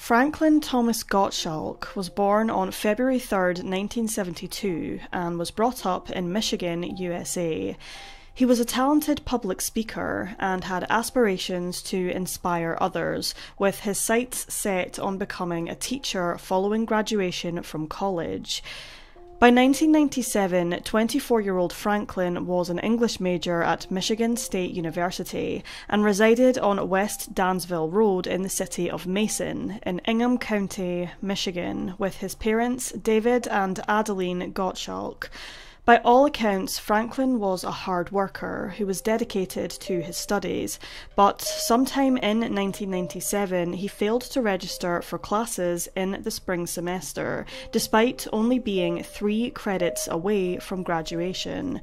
Franklin Thomas Gottschalk was born on February 3, 1972, and was brought up in Michigan, USA. He was a talented public speaker and had aspirations to inspire others, with his sights set on becoming a teacher following graduation from college. By 1997, 24-year-old Franklin was an English major at Michigan State University and resided on West Dansville Road in the city of Mason, in Ingham County, Michigan, with his parents David and Adeline Gottschalk. By all accounts, Franklin was a hard worker who was dedicated to his studies, but sometime in 1997 he failed to register for classes in the spring semester, despite only being 3 credits away from graduation.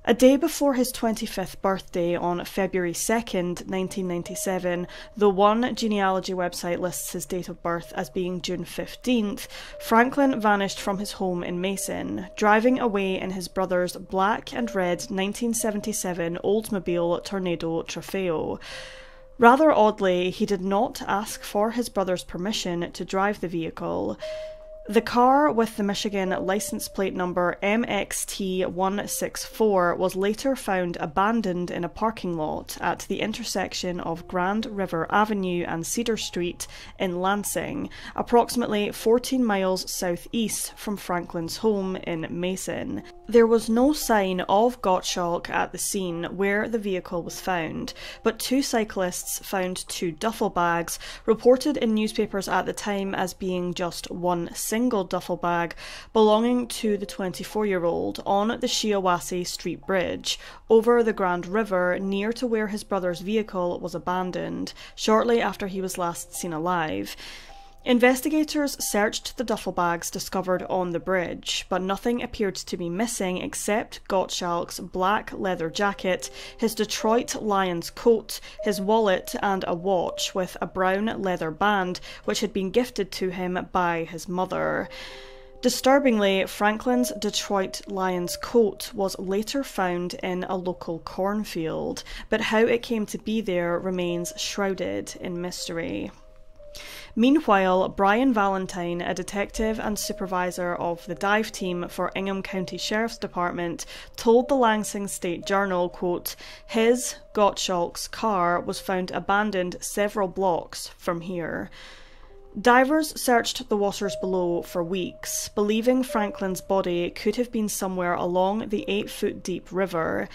A day before his 25th birthday on February 2nd, 1997, though one genealogy website lists his date of birth as being June 15th, Franklin vanished from his home in Mason, driving away in his brother's black and red 1977 Oldsmobile Tornado Trofeo. Rather oddly, he did not ask for his brother's permission to drive the vehicle. The car, with the Michigan license plate number MXT164, was later found abandoned in a parking lot at the intersection of Grand River Avenue and Cedar Street in Lansing, approximately 14 miles southeast from Franklin's home in Mason. There was no sign of Gottschalk at the scene where the vehicle was found, but 2 cyclists found 2 duffel bags, reported in newspapers at the time as being just one single duffel bag, belonging to the 24-year-old on the CO.AG Street Bridge, over the Grand River near to where his brother's vehicle was abandoned, shortly after he was last seen alive. Investigators searched the duffel bags discovered on the bridge, but nothing appeared to be missing except Gottschalk's black leather jacket, his Detroit Lions coat, his wallet, and a watch with a brown leather band which had been gifted to him by his mother. Disturbingly, Franklin's Detroit Lions coat was later found in a local cornfield, but how it came to be there remains shrouded in mystery. Meanwhile, Brian Valentine, a detective and supervisor of the dive team for Ingham County Sheriff's Department, told the Lansing State Journal, quote, "His, Gottschalk's, car was found abandoned several blocks from here." Divers searched the waters below for weeks, believing Franklin's body could have been somewhere along the 8-foot-deep river.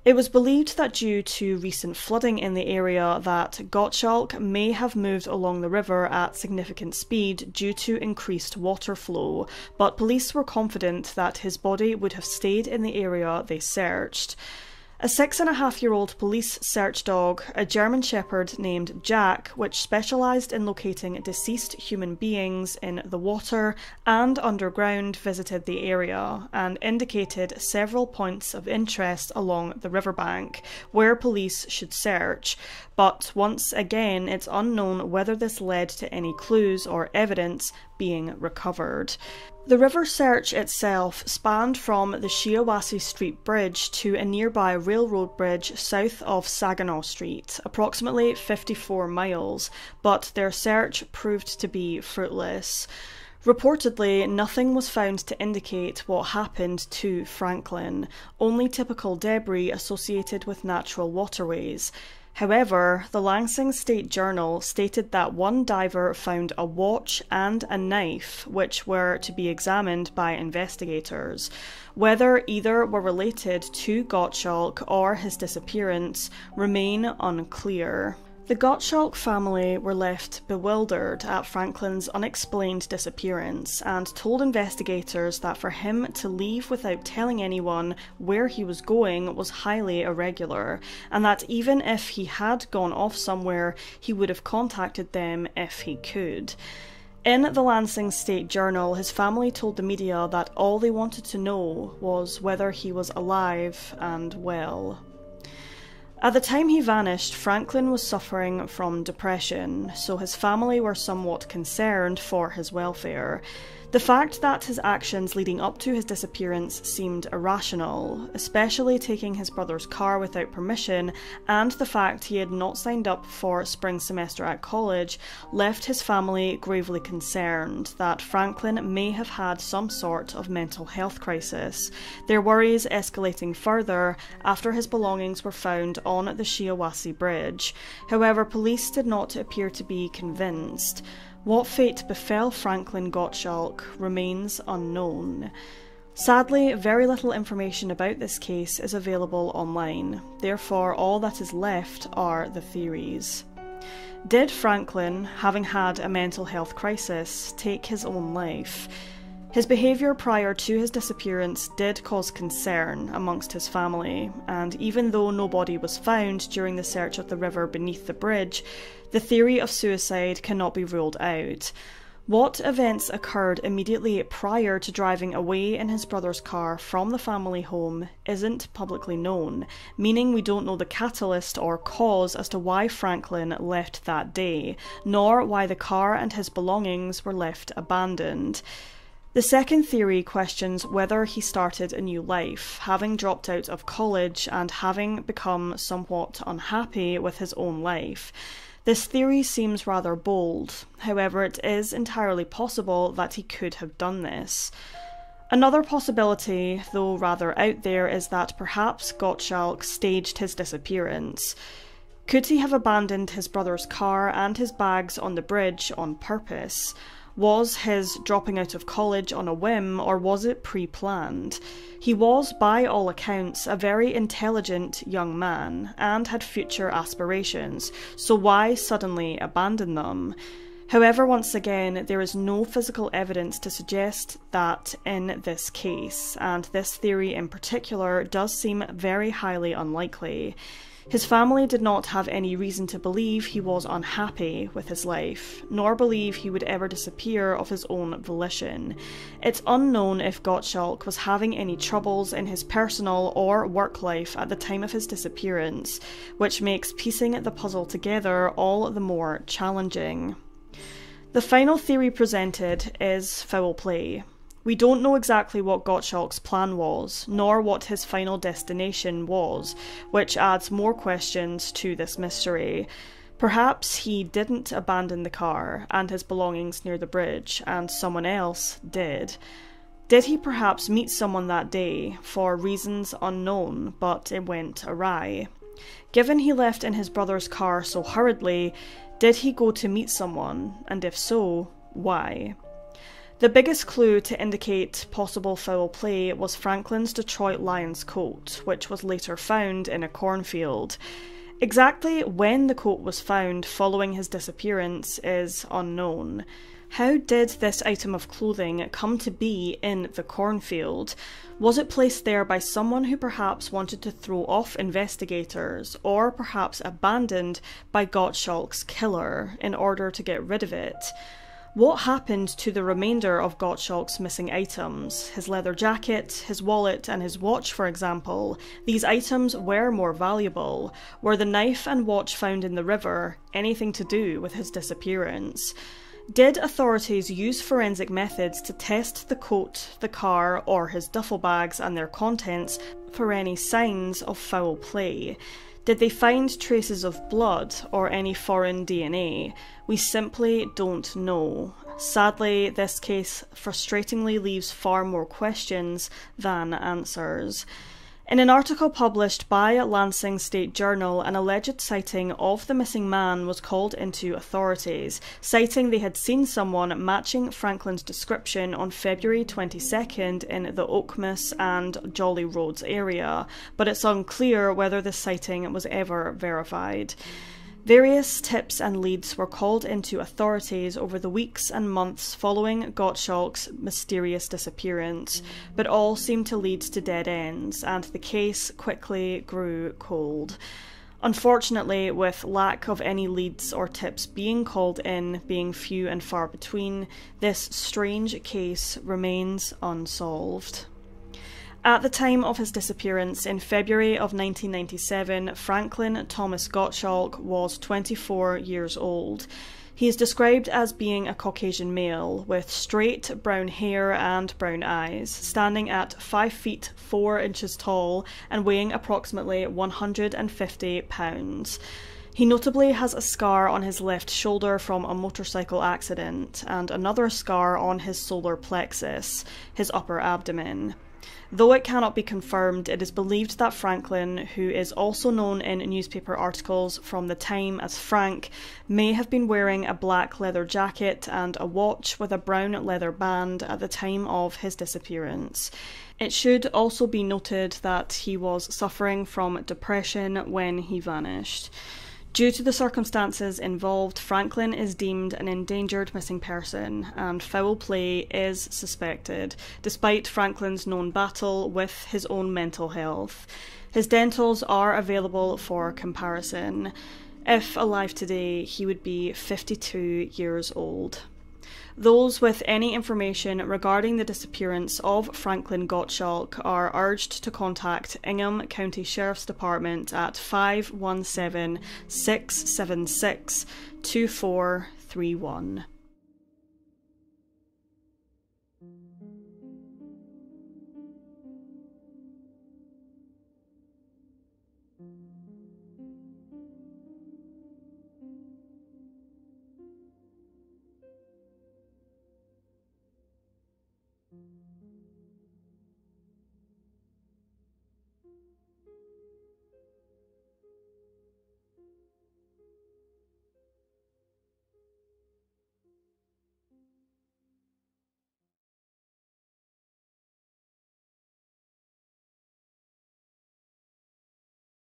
It was believed that due to recent flooding in the area that Gottschalk may have moved along the river at significant speed due to increased water flow, but police were confident that his body would have stayed in the area they searched. A 6.5-year-old police search dog, a German Shepherd named Jack, which specialised in locating deceased human beings in the water and underground, visited the area and indicated several points of interest along the riverbank where police should search, but once again it's unknown whether this led to any clues or evidence being recovered. The river search itself spanned from the CO.AG Street Bridge to a nearby railroad bridge south of Saginaw Street, approximately 54 miles, but their search proved to be fruitless. Reportedly, nothing was found to indicate what happened to Franklin, only typical debris associated with natural waterways. However, the Lansing State Journal stated that one diver found a watch and a knife, which were to be examined by investigators. Whether either were related to Gottschalk or his disappearance remain unclear. The Gottschalk family were left bewildered at Franklin's unexplained disappearance and told investigators that for him to leave without telling anyone where he was going was highly irregular, and that even if he had gone off somewhere, he would have contacted them if he could. In the Lansing State Journal, his family told the media that all they wanted to know was whether he was alive and well. At the time he vanished, Franklin was suffering from depression, so his family were somewhat concerned for his welfare. The fact that his actions leading up to his disappearance seemed irrational, especially taking his brother's car without permission, and the fact he had not signed up for spring semester at college, left his family gravely concerned that Franklin may have had some sort of mental health crisis, their worries escalating further after his belongings were found on the CO.AG bridge. However, police did not appear to be convinced. What fate befell Franklin Gottschalk remains unknown. Sadly, very little information about this case is available online, therefore all that is left are the theories. Did Franklin, having had a mental health crisis, take his own life? His behaviour prior to his disappearance did cause concern amongst his family, and even though no body was found during the search of the river beneath the bridge, the theory of suicide cannot be ruled out. What events occurred immediately prior to driving away in his brother's car from the family home isn't publicly known, meaning we don't know the catalyst or cause as to why Franklin left that day, nor why the car and his belongings were left abandoned. The second theory questions whether he started a new life, having dropped out of college and having become somewhat unhappy with his own life. This theory seems rather bold, however it is entirely possible that he could have done this. Another possibility, though rather out there, is that perhaps Gottschalk staged his disappearance. Could he have abandoned his brother's car and his bags on the bridge on purpose? Was his dropping out of college on a whim, or was it pre-planned? He was, by all accounts, a very intelligent young man, and had future aspirations, so why suddenly abandon them? However, once again, there is no physical evidence to suggest that in this case, and this theory in particular does seem very highly unlikely. His family did not have any reason to believe he was unhappy with his life, nor believe he would ever disappear of his own volition. It's unknown if Gottschalk was having any troubles in his personal or work life at the time of his disappearance, which makes piecing the puzzle together all the more challenging. The final theory presented is foul play. We don't know exactly what Gottschalk's plan was, nor what his final destination was, which adds more questions to this mystery. Perhaps he didn't abandon the car and his belongings near the bridge, and someone else did. Did he perhaps meet someone that day, for reasons unknown, but it went awry? Given he left in his brother's car so hurriedly, did he go to meet someone, and if so, why? The biggest clue to indicate possible foul play was Franklin's Detroit Lions coat, which was later found in a cornfield. Exactly when the coat was found following his disappearance is unknown. How did this item of clothing come to be in the cornfield? Was it placed there by someone who perhaps wanted to throw off investigators, or perhaps abandoned by Gottschalk's killer in order to get rid of it? What happened to the remainder of Gottschalk's missing items? His leather jacket, his wallet, and his watch, for example. These items were more valuable. Were the knife and watch found in the river anything to do with his disappearance? Did authorities use forensic methods to test the coat, the car, or his duffel bags and their contents for any signs of foul play? Did they find traces of blood or any foreign DNA? We simply don't know. Sadly, this case frustratingly leaves far more questions than answers. In an article published by Lansing State Journal, an alleged sighting of the missing man was called into authorities, citing they had seen someone matching Franklin's description on February 22nd in the Oakmas and Jolly Roads area, but it's unclear whether this sighting was ever verified. Various tips and leads were called into authorities over the weeks and months following Gottschalk's mysterious disappearance, but all seemed to lead to dead ends, and the case quickly grew cold. Unfortunately, with lack of any leads or tips being called in being few and far between, this strange case remains unsolved. At the time of his disappearance in February of 1997, Franklin Thomas Gottschalk was 24 years old. He is described as being a Caucasian male with straight brown hair and brown eyes, standing at 5 feet 4 inches tall and weighing approximately 150 pounds. He notably has a scar on his left shoulder from a motorcycle accident and another scar on his solar plexus, his upper abdomen. Though it cannot be confirmed, it is believed that Franklin, who is also known in newspaper articles from the time as Frank, may have been wearing a black leather jacket and a watch with a brown leather band at the time of his disappearance. It should also be noted that he was suffering from depression when he vanished. Due to the circumstances involved, Franklin is deemed an endangered missing person, and foul play is suspected, despite Franklin's known battle with his own mental health. His dentals are available for comparison. If alive today, he would be 52 years old. Those with any information regarding the disappearance of Franklin Gottschalk are urged to contact Ingham County Sheriff's Department at 517-676-2431.